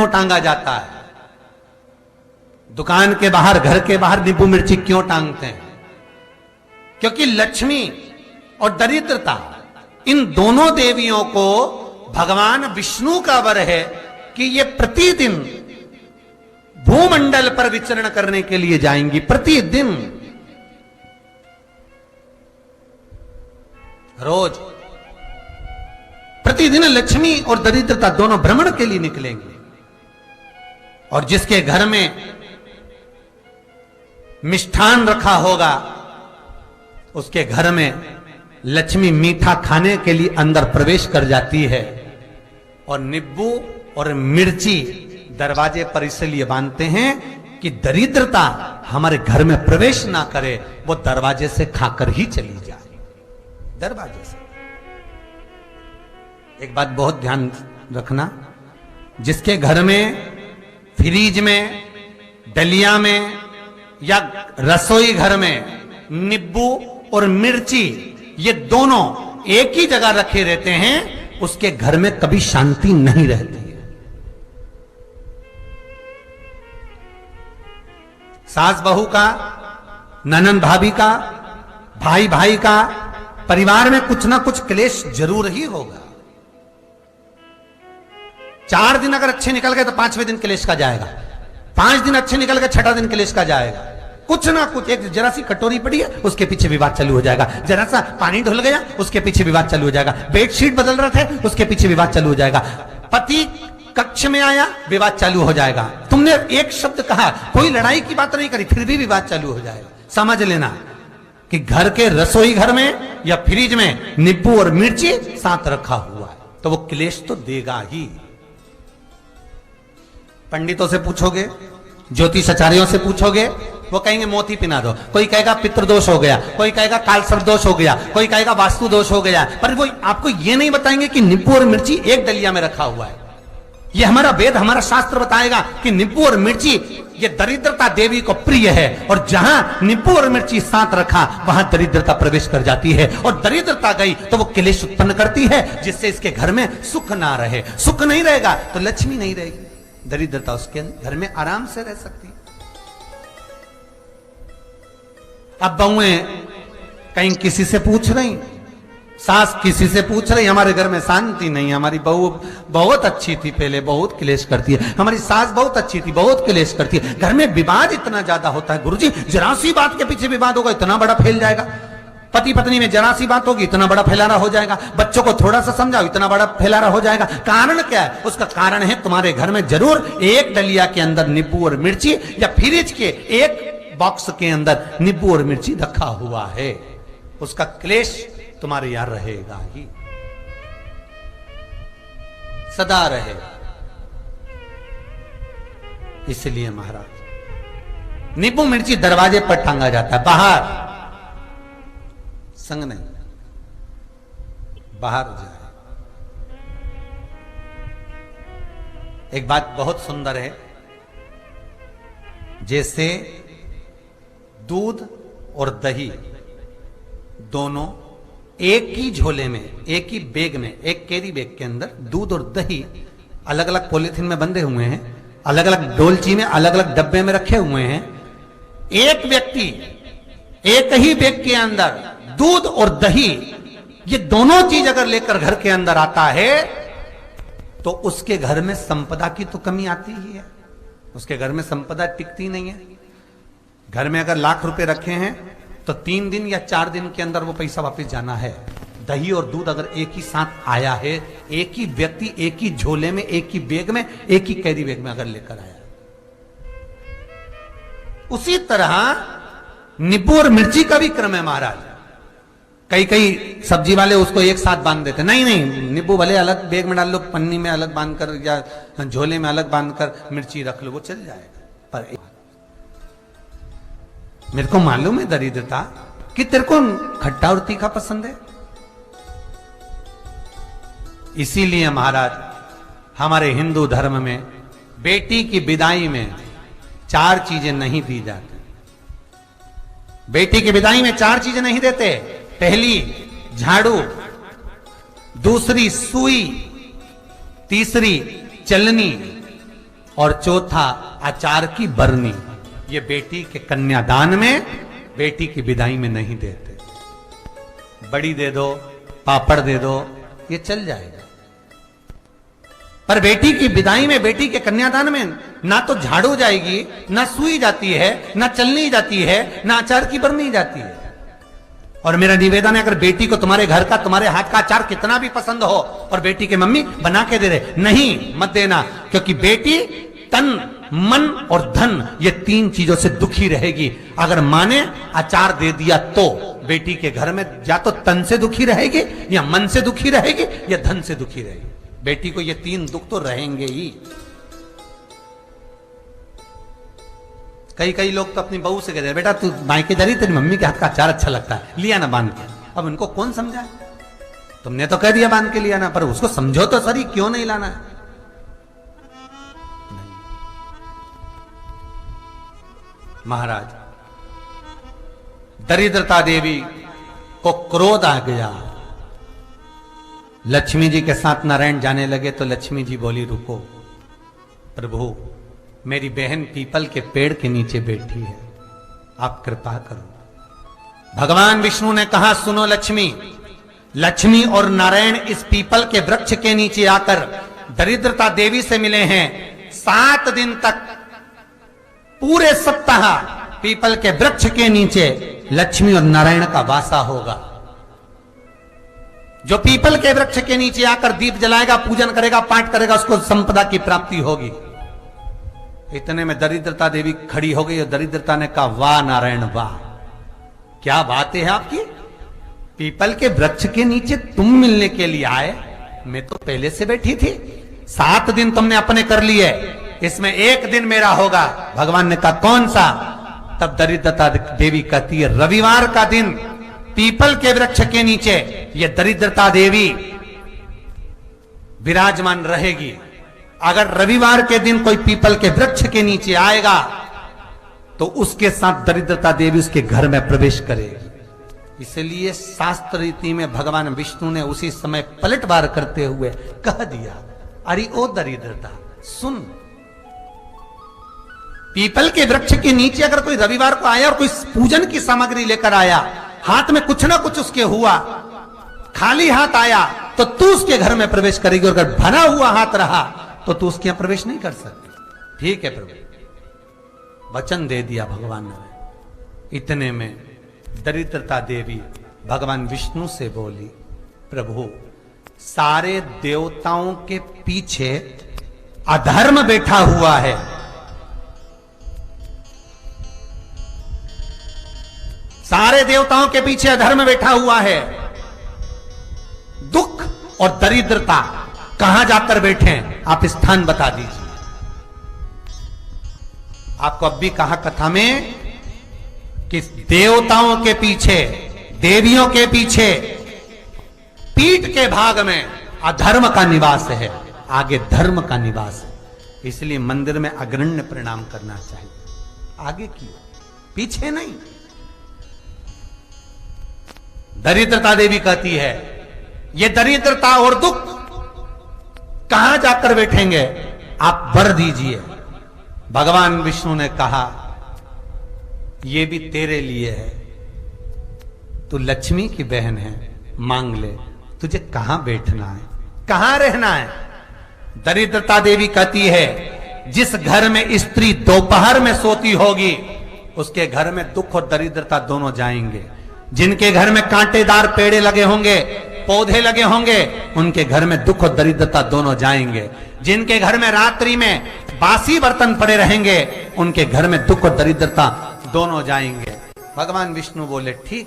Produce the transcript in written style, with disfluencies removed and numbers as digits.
टांगा जाता है? दुकान के बाहर, घर के बाहर नींबू मिर्ची क्यों टांगते हैं? क्योंकि लक्ष्मी और दरिद्रता, इन दोनों देवियों को भगवान विष्णु का वर है कि ये प्रतिदिन भूमंडल पर विचरण करने के लिए जाएंगी। प्रतिदिन, रोज प्रतिदिन लक्ष्मी और दरिद्रता दोनों भ्रमण के लिए निकलेंगे। और जिसके घर में मिष्ठान रखा होगा, उसके घर में लक्ष्मी मीठा खाने के लिए अंदर प्रवेश कर जाती है। और नींबू और मिर्ची दरवाजे पर इसलिए बांधते हैं कि दरिद्रता हमारे घर में प्रवेश ना करे, वो दरवाजे से खाकर ही चली जाए। दरवाजे से। एक बात बहुत ध्यान रखना, जिसके घर में फ्रिज में, डलिया में या रसोई घर में नींबू और मिर्ची ये दोनों एक ही जगह रखे रहते हैं, उसके घर में कभी शांति नहीं रहती है। सास बहू का, ननंद भाभी का, भाई भाई का, परिवार में कुछ ना कुछ क्लेश जरूर ही होगा। 4 दिन अगर अच्छे निकल गए तो 5वें दिन क्लेश का जाएगा। 5 दिन अच्छे निकल गए, 6ठा दिन क्लेश का जाएगा। कुछ ना कुछ, एक जरा सी कटोरी पड़ी है उसके पीछे विवाद चालू हो जाएगा, जरा सा पानी ढुल गया उसके पीछे विवाद चालू हो जाएगा, बेडशीट बदल रहे थे उसके पीछे विवाद चालू हो जाएगा, पति कक्ष में आया विवाद चालू हो जाएगा, तुमने एक शब्द कहा, कोई लड़ाई की बात नहीं करी, फिर भी विवाद चालू हो जाएगा। समझ लेना कि घर के रसोई घर में या फ्रिज में नींबू और मिर्ची साथ रखा हुआ है तो वो क्लेश तो देगा ही। पंडितों से पूछोगे, ज्योतिषाचार्यों से पूछोगे, वो कहेंगे मोती पिना दो, कोई कहेगा पितृदोष हो गया, कोई कहेगा कालसर्प दोष हो गया, कोई कहेगा वास्तु दोष हो गया, पर वो आपको ये नहीं बताएंगे कि नींबू और मिर्ची एक डलिया में रखा हुआ है। ये हमारा वेद, हमारा शास्त्र बताएगा कि नींबू और मिर्ची ये दरिद्रता देवी को प्रिय है, और जहां नींबू और मिर्ची साथ रखा वहां दरिद्रता प्रवेश कर जाती है, और दरिद्रता गई तो वो क्लेश उत्पन्न करती है, जिससे इसके घर में सुख ना रहे। सुख नहीं रहेगा तो लक्ष्मी नहीं रहेगी, दरिद्रता उसके घर में आराम से रह सकती है। अब बहुएं कहीं किसी से पूछ रही, सास किसी से पूछ रही, हमारे घर में शांति नहीं, हमारी बहू बहुत अच्छी थी पहले, बहुत क्लेश करती है, हमारी सास बहुत अच्छी थी, बहुत क्लेश करती है, घर में विवाद इतना ज्यादा होता है। गुरुजी, जरा सी बात के पीछे विवाद होगा इतना बड़ा फैल जाएगा, पति पत्नी में जरा सी बात होगी इतना बड़ा फैलाना हो जाएगा, बच्चों को थोड़ा सा समझाओ इतना बड़ा फैलाना हो जाएगा। कारण क्या है? उसका कारण है तुम्हारे घर में जरूर एक डलिया के अंदर नींबू और मिर्ची या फ्रिज के एक बॉक्स के अंदर नींबू और मिर्ची रखा हुआ है, उसका क्लेश तुम्हारे यार रहेगा ही, सदा रहेगा। इसलिए महाराज नींबू मिर्ची दरवाजे पर टांगा जाता है, बाहर संग नहीं, बाहर जाए। एक बात बहुत सुंदर है, जैसे दूध और दही दोनों एक ही झोले में, एक ही बैग में, एक कैरी बैग के अंदर दूध और दही अलग अलग पॉलिथीन में बंधे हुए हैं, अलग अलग डोलची में, अलग अलग डब्बे में रखे हुए हैं। एक व्यक्ति एक ही बैग के अंदर दूध और दही ये दोनों चीज अगर लेकर घर के अंदर आता है तो उसके घर में संपदा की तो कमी आती ही है, उसके घर में संपदा टिकती नहीं है। घर में अगर लाख रुपए रखे हैं तो 3 दिन या 4 दिन के अंदर वो पैसा वापस जाना है। दही और दूध अगर एक ही साथ आया है, एक ही व्यक्ति एक ही झोले में, एक ही बैग में, एक ही कैरी बैग में अगर लेकर आया, उसी तरह नींबू और मिर्ची का भी क्रम है महाराज। कई कई सब्जी वाले उसको एक साथ बांध देते, नहीं नहीं, नींबू भले अलग बैग में डाल लो, पन्नी में अलग बांधकर या झोले में अलग बांधकर मिर्ची रख लो, वो चल जाएगा। पर मेरे को मालूम है दरिद्रता कि तेरे को खट्टा और तीखा पसंद है, इसीलिए महाराज हमारे हिंदू धर्म में बेटी की विदाई में 4 चीजें नहीं दी जाती। बेटी की विदाई में 4 चीजें नहीं देते। पहली झाड़ू, दूसरी सुई, तीसरी चलनी, और चौथा आचार की बरनी। ये बेटी के कन्यादान में, बेटी की विदाई में नहीं देते। बड़ी दे दो, पापड़ दे दो, ये चल जाएगा, पर बेटी की विदाई में, बेटी के कन्यादान में ना तो झाड़ू जाएगी, ना सुई जाती है, ना चलनी जाती है, ना अचार की बरनी जाती है। और मेरा निवेदन है, अगर बेटी को तुम्हारे घर का, तुम्हारे हाथ का अचार कितना भी पसंद हो और बेटी के मम्मी बना के दे रहे, नहीं, मत देना, क्योंकि बेटी तन, मन और धन, ये 3 चीजों से दुखी रहेगी। अगर माँ ने अचार दे दिया तो बेटी के घर में या तो तन से दुखी रहेगी, या मन से दुखी रहेगी, या धन से दुखी रहेगी। बेटी को ये 3 दुख तो रहेंगे ही। कई लोग तो अपनी बहू से कहते हैं, बेटा तू मायके जा रही, तेरी मम्मी के हाथ का अचार अच्छा लगता है, लिया ना बांध के। अब उनको कौन समझाए? तुमने तो कह दिया बांध के लिया ना, पर उसको समझो तो सही, क्यों नहीं लाना है? महाराज, दरिद्रता देवी को क्रोध आ गया। लक्ष्मी जी के साथ नारायण जाने लगे तो लक्ष्मी जी बोली, रुको प्रभु, मेरी बहन पीपल के पेड़ के नीचे बैठी है, आप कृपा करो। भगवान विष्णु ने कहा, सुनो लक्ष्मी, लक्ष्मी और नारायण इस पीपल के वृक्ष के नीचे आकर दरिद्रता देवी से मिले हैं। 7 दिन तक, पूरे सप्ताह पीपल के वृक्ष के नीचे लक्ष्मी और नारायण का वासा होगा। जो पीपल के वृक्ष के नीचे आकर दीप जलाएगा, पूजन करेगा, पाठ करेगा, उसको संपदा की प्राप्ति होगी। इतने में दरिद्रता देवी खड़ी हो गई और दरिद्रता ने कहा, वाह नारायण वाह, क्या बात है आपकी, पीपल के वृक्ष के नीचे तुम मिलने के लिए आए, मैं तो पहले से बैठी थी। 7 दिन तुमने अपने कर लिए, इसमें 1 दिन मेरा होगा। भगवान ने कहा, कौन सा? तब दरिद्रता देवी कहती है, रविवार का दिन पीपल के वृक्ष के नीचे ये दरिद्रता देवी विराजमान रहेगी। अगर रविवार के दिन कोई पीपल के वृक्ष के नीचे आएगा तो उसके साथ दरिद्रता देवी उसके घर में प्रवेश करेगी। इसलिए शास्त्र रीति में भगवान विष्णु ने उसी समय पलटवार करते हुए कह दिया, अरे ओ दरिद्रता सुन, पीपल के वृक्ष के नीचे अगर कोई रविवार को आया और कोई पूजन की सामग्री लेकर आया, हाथ में कुछ ना कुछ उसके हुआ, खाली हाथ आया, तो तू उसके घर में प्रवेश करेगी, और अगर भरा हुआ हाथ रहा तो तू उसके यहां प्रवेश नहीं कर सकती। ठीक है प्रभु, वचन दे दिया भगवान ने। इतने में दरिद्रता देवी भगवान विष्णु से बोली, प्रभु, सारे देवताओं के पीछे अधर्म बैठा हुआ है, सारे देवताओं के पीछे अधर्म बैठा हुआ है। दुख और दरिद्रता कहां जाकर बैठे, आप स्थान बता दीजिए। आपको अब भी कहा कथा में कि देवताओं के पीछे, देवियों के पीछे, पीठ के भाग में अधर्म का निवास है, आगे धर्म का निवास है। इसलिए मंदिर में अग्रण्य प्रणाम करना चाहिए, आगे क्यों, पीछे नहीं। दरिद्रता देवी कहती है, ये दरिद्रता और दुख कहां जाकर बैठेंगे, आप वर दीजिए। भगवान विष्णु ने कहा, ये भी तेरे लिए है, तू लक्ष्मी की बहन है, मांग ले, तुझे कहां बैठना है, कहां रहना है। दरिद्रता देवी कहती है, जिस घर में स्त्री दोपहर में सोती होगी, उसके घर में दुख और दरिद्रता दोनों जाएंगे। जिनके घर में कांटेदार पेड़े लगे होंगे, पौधे लगे होंगे, उनके घर में दुख और दरिद्रता दोनों जाएंगे। जिनके घर में रात्रि में बासी बर्तन पड़े रहेंगे, उनके घर में दुख और दरिद्रता दोनों जाएंगे। भगवान विष्णु बोले, ठीक